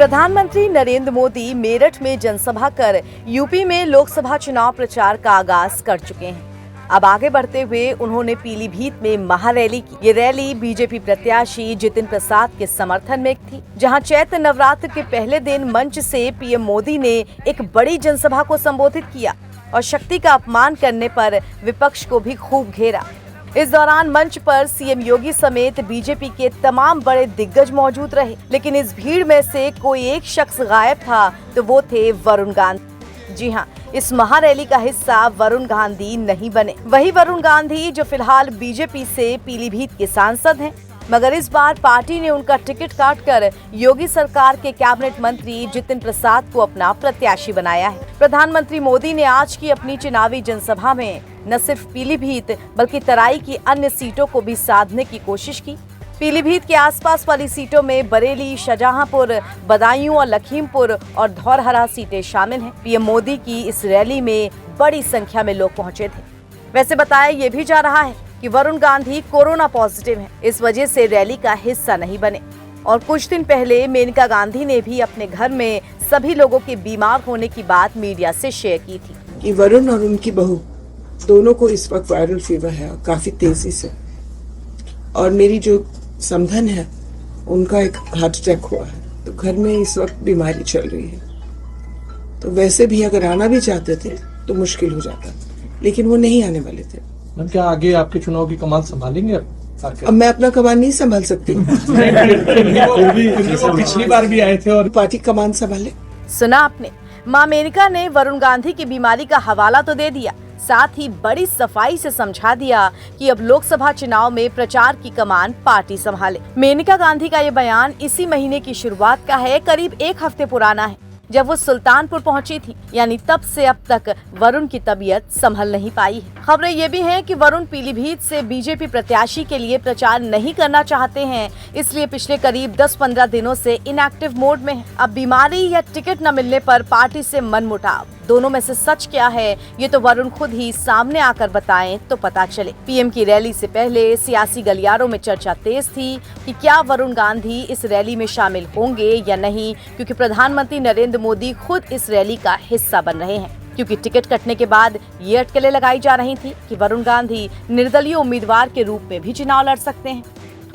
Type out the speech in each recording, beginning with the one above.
प्रधानमंत्री नरेंद्र मोदी मेरठ में जनसभा कर यूपी में लोकसभा चुनाव प्रचार का आगाज कर चुके हैं। अब आगे बढ़ते हुए उन्होंने पीलीभीत में महारैली की। ये रैली बीजेपी प्रत्याशी जितिन प्रसाद के समर्थन में थी, जहां चैत्र नवरात्र के पहले दिन मंच से पीएम मोदी ने एक बड़ी जनसभा को संबोधित किया और शक्ति का अपमान करने पर विपक्ष को भी खूब घेरा। इस दौरान मंच पर सीएम योगी समेत बीजेपी के तमाम बड़े दिग्गज मौजूद रहे, लेकिन इस भीड़ में से कोई एक शख्स गायब था तो वो थे वरुण गांधी। जी हां, इस महारैली का हिस्सा वरुण गांधी नहीं बने। वही वरुण गांधी जो फिलहाल बीजेपी से पीलीभीत के सांसद हैं, मगर इस बार पार्टी ने उनका टिकट काटकर योगी सरकार के कैबिनेट मंत्री जितिन प्रसाद को अपना प्रत्याशी बनाया है। प्रधानमंत्री मोदी ने आज की अपनी चुनावी जनसभा में न सिर्फ पीलीभीत बल्कि तराई की अन्य सीटों को भी साधने की कोशिश की। पीलीभीत के आसपास वाली सीटों में बरेली, शाहजहांपुर, बदायूं और लखीमपुर और धौरहरा सीटें शामिल हैं। पीएम मोदी की इस रैली में बड़ी संख्या में लोग पहुंचे थे। वैसे बताया ये भी जा रहा है कि वरुण गांधी कोरोना पॉजिटिव हैं, इस वजह से रैली का हिस्सा नहीं बने। और कुछ दिन पहले मेनका गांधी ने भी अपने घर में सभी लोगों के बीमार होने की बात मीडिया से शेयर की थी कि वरुण और उनकी बहू दोनों को इस वक्त वायरल फीवर है काफी तेजी से, और मेरी जो समधन है उनका एक हार्ट अटैक हुआ है, तो घर में इस वक्त बीमारी चल रही है। तो वैसे भी अगर आना भी चाहते थे तो मुश्किल हो जाता, लेकिन वो नहीं आने वाले थे। मैम, क्या आगे आपके चुनाव की कमान संभालेंगे अब मैं अपना कमान नहीं संभाल सकती हूँ। पिछली बार भी आए थे और पार्टी कमान संभाले। सुना आपने, मां मेनका ने वरुण गांधी की बीमारी का हवाला तो दे दिया, साथ ही बड़ी सफाई से समझा दिया कि अब लोकसभा चुनाव में प्रचार की कमान पार्टी संभाले। मेनका गांधी का ये बयान इसी महीने की शुरुआत का है, करीब एक हफ्ते पुराना है, जब वो सुल्तानपुर पहुंची थी। यानी तब से अब तक वरुण की तबीयत संभल नहीं पाई है। खबरें ये भी हैं कि वरुण पीलीभीत से बीजेपी प्रत्याशी के लिए प्रचार नहीं करना चाहते हैं, इसलिए पिछले करीब 10-15 दिनों से इनएक्टिव मोड में हैं। अब बीमारी या टिकट न मिलने पर पार्टी से मनमुटाव, दोनों में से सच क्या है ये तो वरुण खुद ही सामने आकर बताएं तो पता चले। पीएम की रैली से पहले सियासी गलियारों में चर्चा तेज थी कि क्या वरुण गांधी इस रैली में शामिल होंगे या नहीं, क्योंकि प्रधानमंत्री नरेंद्र मोदी खुद इस रैली का हिस्सा बन रहे हैं। क्योंकि टिकट कटने के बाद ये अटकलें लगाई जा रही थी कि वरुण गांधी निर्दलीय उम्मीदवार के रूप में भी चुनाव लड़ सकते हैं।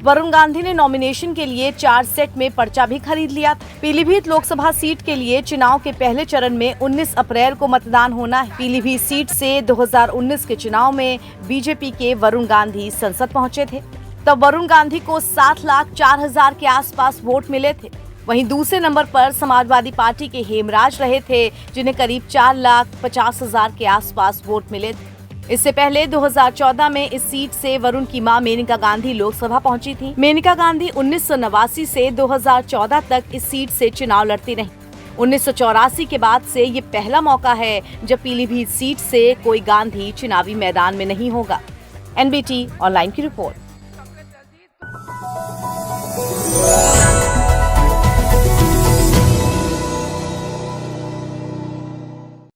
वरुण गांधी ने नॉमिनेशन के लिए 4 सेट में पर्चा भी खरीद लिया था। पीलीभीत लोकसभा सीट के लिए चुनाव के पहले चरण में 19 अप्रैल को मतदान होना है। पीलीभीत सीट से 2019 के चुनाव में बीजेपी के वरुण गांधी संसद पहुंचे थे। तब वरुण गांधी को 7,04,000 के आसपास वोट मिले थे। वहीं दूसरे नंबर पर समाजवादी पार्टी के हेमराज रहे थे, जिन्हें करीब 4,50,000 के आसपास वोट मिले थे। इससे पहले 2014 में इस सीट से वरुण की मां मेनका गांधी लोकसभा पहुंची थी। मेनका गांधी 1989 से 2014 तक इस सीट से चुनाव लड़ती रहीं। 1984 के बाद से ये पहला मौका है जब पीलीभीत सीट से कोई गांधी चुनावी मैदान में नहीं होगा। NBT ऑनलाइन की रिपोर्ट।